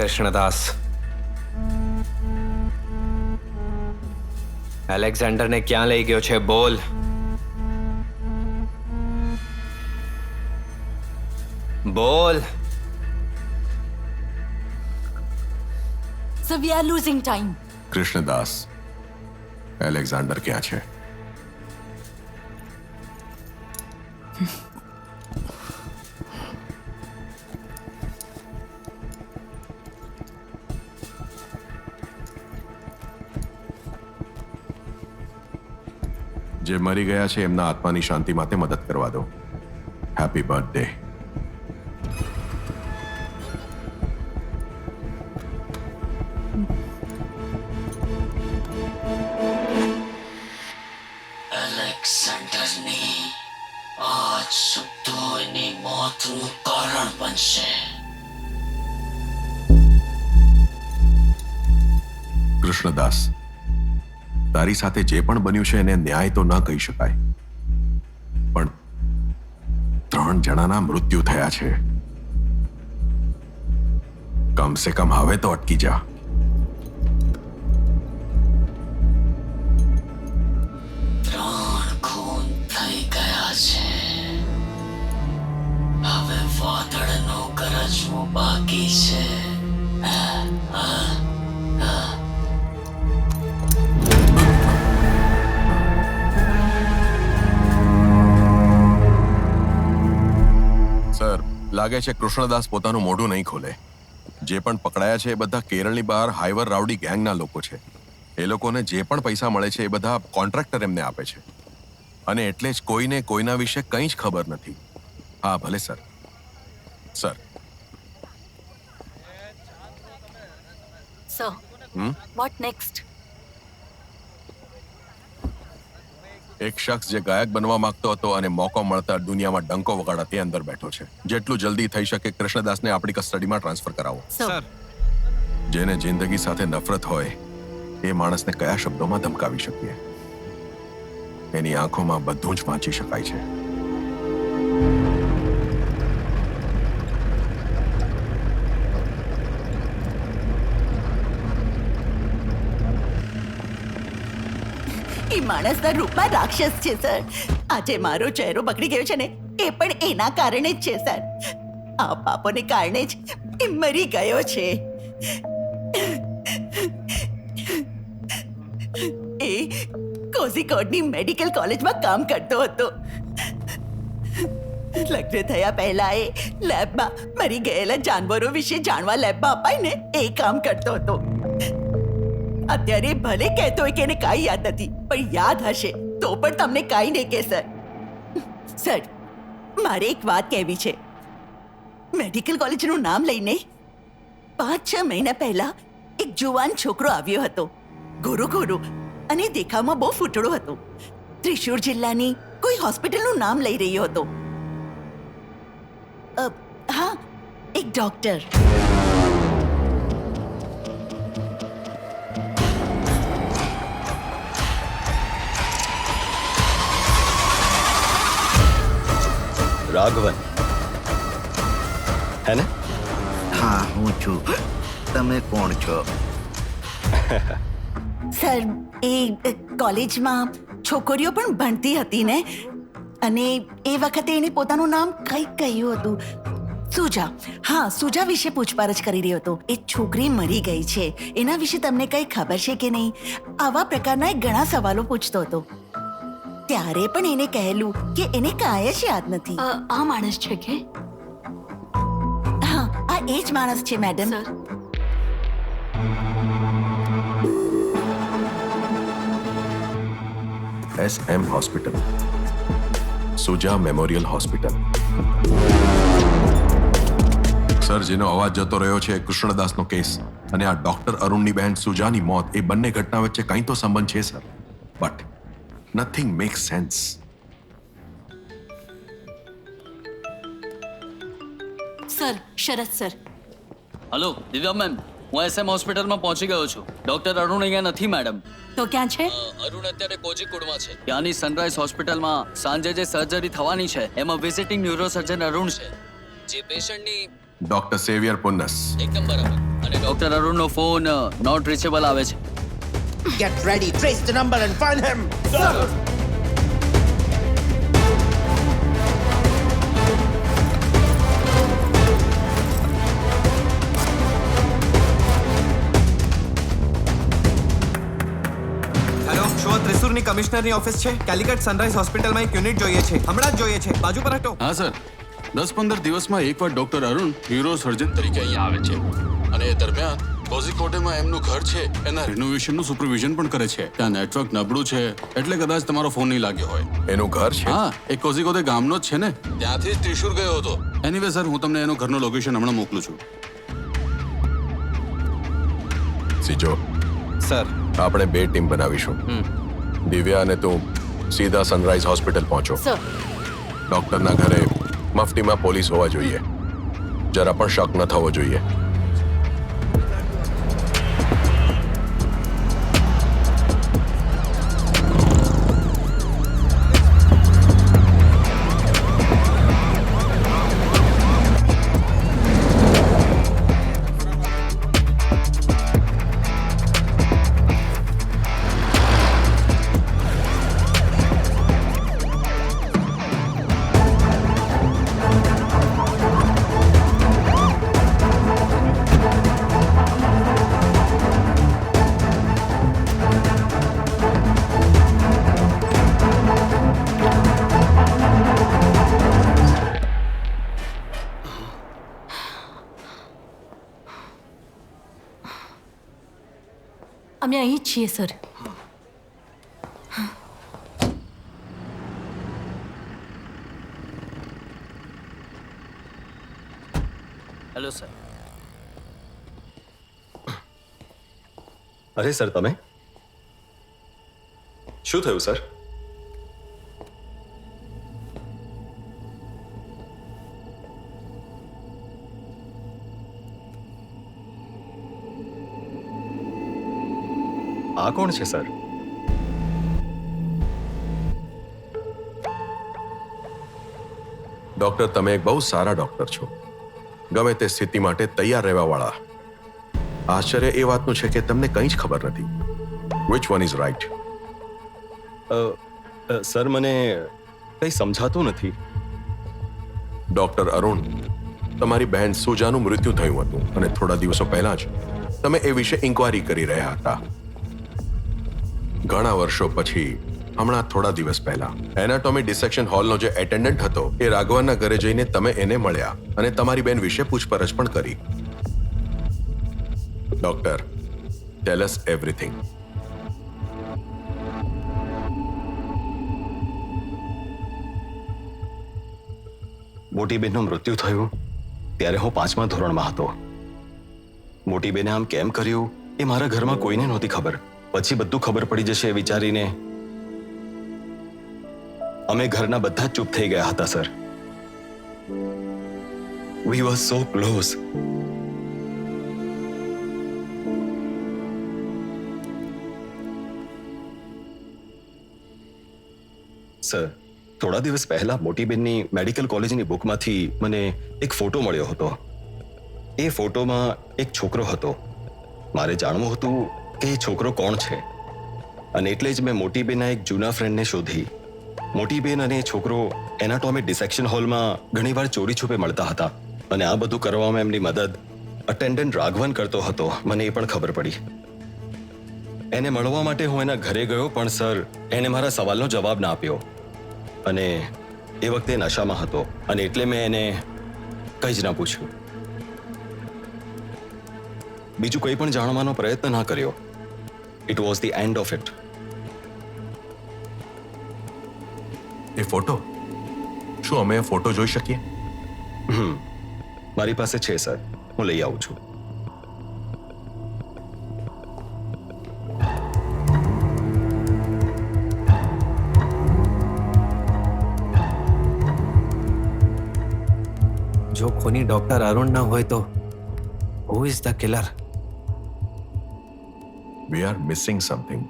કૃષ્ણદાસ, એલેક્ઝાન્ડરને ક્યાં લઈ ગયો છે? બોલ. બોલ. So we are losing time. Krishnadas, Alexander ક્યાં છે? જે મરી ગયા છે એમના આત્માની શાંતિ માટે મદદ કરવા દો. Happy birthday. એલેક્ઝાન્ડરની આજ શબ્દોની મોતનું કારણ બનશે. કૃષ્ણદાસ, તારી સાથે જે પણ બન્યું છે એને ન્યાય તો ન કહી શકાય, પણ 3 જણાના મૃત્યુ થયા છે. કમ સે કમ હવે તો અટકી જા. ખૂન થઈ ગયા છે. હવે વાદળનું ગરજવું બાકી છે. સર, લાગે છે કૃષ્ણદાસ પોતાનું મોઢું નહીં ખોલે. જે પણ પકડાયા છે એ બધા કેરળની બહાર હાઈવર રાઉડી ગેંગના લોકો છે. એ લોકોને જે પણ પૈસા મળે છે એ બધા કોન્ટ્રાક્ટર એમને આપે છે, અને એટલે જ કોઈને કોઈના વિશે કંઈ જ ખબર નથી. હા ભલે sir. Sir. So, what next? એક શખ્સ જે ગાયક બનવા માંગતો હતો અને મોકો મળતા દુનિયામાં ડંકો વગાડતા તે અંદર બેઠો છે. જેટલું જલ્દી થઈ શકે કૃષ્ણદાસને આપણી કસ્ટડીમાં ટ્રાન્સફર કરાવો. So, જેને જિંદગી સાથે નફરત હોય એ માણસને કયા શબ્દોમાં ધમકાવી શકીએ? એની આંખોમાં બધું જ વાંચી શકાય છે. એ માણસના રૂપમાં રાક્ષસ છે સર. આજે મારો ચહેરો બગડી ગયો છે ને એ પણ એના કારણે જ છે સર. આ પાપોને કારણે જ એ મરી ગયો છે. એ કોઝિકોડની મેડિકલ કોલેજમાં કામ કરતો હતો. લગ્ન થયા પહેલા એ લેબમાં મરી ગયેલા જાનવરો વિશે જાણવા લેબમાં અપાય ને એ કામ કરતો હતો. અત્યારે ભલે કહેતો હોય કે એને કાંઈ યાદ નથી, પણ યાદ હશે તો પણ તમને કાંઈ નહીં કે સર. સર, મારે એક વાત કહેવી છે. મેડિકલ કોલેજનું નામ લઈને 5-6 મહિના પહેલા એક જુવાન છોકરો આવ્યો હતો. ગોરો ગોરો અને દેખાવમાં બહુ ફૂટડો હતો. ત્રિશુર જિલ્લાની કોઈ હોસ્પિટલનું નામ લઈ રહ્યો હતો. હા, એક ડોક્ટર. રાઘવન હે ને? હા, હું છું. તમે કોણ છો? સર, એ કોલેજમાં છોકરીઓ પણ ભણતી હતી ને, અને એ વખતે એને પોતાનું નામ કંઈક કહ્યું હતું. સુજા. હા, સુજા વિશે પૂછપરછ કરી રહ્યો હતો. એ છોકરી મરી ગઈ છે, એના વિશે તમને કંઈ ખબર છે કે નહીં? આવા પ્રકારના ઘણા સવાલો પૂછતો હતો. ત્યારે પણ એને કહેલું કે એને કાંઈ જ યાદ નથી. આ માણસ છે કે? હા, આ એ જ માણસ છે madam. Sir, SM hospital, Shuja memorial hospital. Sir, જેનો અવાજ જતો રહ્યો છે કૃષ્ણદાસનો કેસ અને આ ડોક્ટર અરુણની બહેન સુજાની મોત, એ બંને ઘટના વચ્ચે કંઈ તો સંબંધ છે sir, but nothing makes sense. Sir, Sharad sir. Hello Divya ma'am, હું SM હોસ્પિટલમાં પહોંચી ગયો છું. ડોક્ટર અરુણ અહીંયા નથી મેડમ. તો ક્યાં છે? અરુણ અત્યારે કોઝિકોડમાં છે. ત્યાંની સનરાઈઝ હોસ્પિટલમાં સાંજે જે સર્જરી થવાની છે એમાં વિઝિટિંગ ન્યુરોસર્જન અરુણ છે. જે પેશન્ટની ડોક્ટર સેવિયર પુન્નસ. એકદમ બરાબર. અને ડોક્ટર અરુણનો ફોન નોટ રીચેબલ આવે છે. Get ready, trace the number and find him! Hello, શું આ ત્રિસુરની કમિશનરની ઓફિસ છે? કેલિકટ સનરાઈઝ હોસ્પિટલમાં એક યુનિટ જોઈએ છે. હમણાં જ જોઈએ છે. બાજુ પર હટો. હા સર, 10-15 દિવસમાં એકવાર ડોક્ટર અરુણ ન્યુરો સર્જન તરીકે અહીંયા આવે છે અને એ દરમિયાન કોઝિકોડેમાં એમનું ઘર છે એના રિનોવેશનનું સુપરવિઝન પણ કરે છે. ત્યાં નેટવર્ક નબળું છે એટલે કદાચ તમારો ફોન નહીં લાગ્યો હોય. એનું ઘર છે? હા, એ કોઝિકોડે ગામનો જ છે ને, ત્યાંથી જ ત્રિશુર ગયો હતો. એનીવે સર, હું તમને એનો ઘરનું લોકેશન હમણાં મોકલું છું. સીજો, સર. આપણે 2 ટીમ બનાવીશું. દિવ્યા અને તું સીધા સનરાઈઝ હોસ્પિટલ પહોંચો. સર ડોક્ટરના ઘરે મફતીમાં પોલીસ હોવા જોઈએ. જરા પણ શક ન થવો જોઈએ. અમે અહીં જ છીએ સર. Hello sir. અરે સર, તમે શું થયું સર? આ કોણ છે સર? ડોક્ટર, તમે એક બહુ સારા ડોક્ટર છો. ગમે તે સ્થિતિ માટે તૈયાર રહેવા વાળા. આશ્ચર્ય એ વાતનું છે કે તમને કંઈ જ ખબર નથી. Which one is right? Sir, મને કંઈ સમજાતું નથી. ડોક્ટર અરુણ, તમારી બહેન સુજાનું મૃત્યુ થયું હતું અને થોડા દિવસો પહેલા જ તમે એ વિશે ઇન્ક્વાયરી કરી રહ્યા હતા. ઘણા વર્ષો પછી હમણાં થોડા દિવસ પહેલા એનાટોમી ડિસેક્શન હોલનો જે એટેન્ડન્ટ હતો એ રાઘવનના ઘરે જઈને તમે એને મળ્યા અને તમારી બેન વિશે પૂછપરછ પણ કરી. ડોક્ટર, ટેલ અસ એવરીથિંગ. મોટી બેનનું મૃત્યુ થયું ત્યારે હું 5મા ધોરણમાં હતો. મોટી બેને આમ કેમ કર્યું એ મારા ઘરમાં કોઈને નહોતી ખબર. પછી બધું ખબર પડી જશે એ વિચારીને અમે ઘરના બધા જ ચૂપ થઈ ગયા હતા sir. We were so close. Sir, થોડા દિવસ પહેલા મોટી બેનની મેડિકલ કોલેજની બુકમાંથી મને એક ફોટો મળ્યો હતો. એ ફોટોમાં એક છોકરો હતો. મારે જાણવું હતું કે એ છોકરો કોણ છે અને એટલે જ મેં મોટી બેનના એક જૂના ફ્રેન્ડને શોધી. મોટી બેન અને એ છોકરો એનાટોમી ડિસેક્શન હોલમાં ઘણીવાર ચોરી છુપે મળતા હતા અને આ બધું કરવામાં એમની મદદ અટેન્ડન્ટ રાઘવન કરતો હતો. મને એ પણ ખબર પડી. એને મળવા માટે હું એના ઘરે ગયો પણ સર, એને મારા સવાલનો જવાબ ના આપ્યો અને એ વખતે નશામાં હતો અને એટલે મેં એને કંઈ જ ના પૂછ્યું. બીજું કંઈ પણ જાણવાનો પ્રયત્ન ના કર્યો. It was the end of it. A photo, શું અમે એ ફોટો જોઈ શકીએ? મારી પાસે છે સર, હું લઈ આવું છું. જો ખૂની ડોક્ટર અરુણ ના હોય તો who is the killer? We are missing something.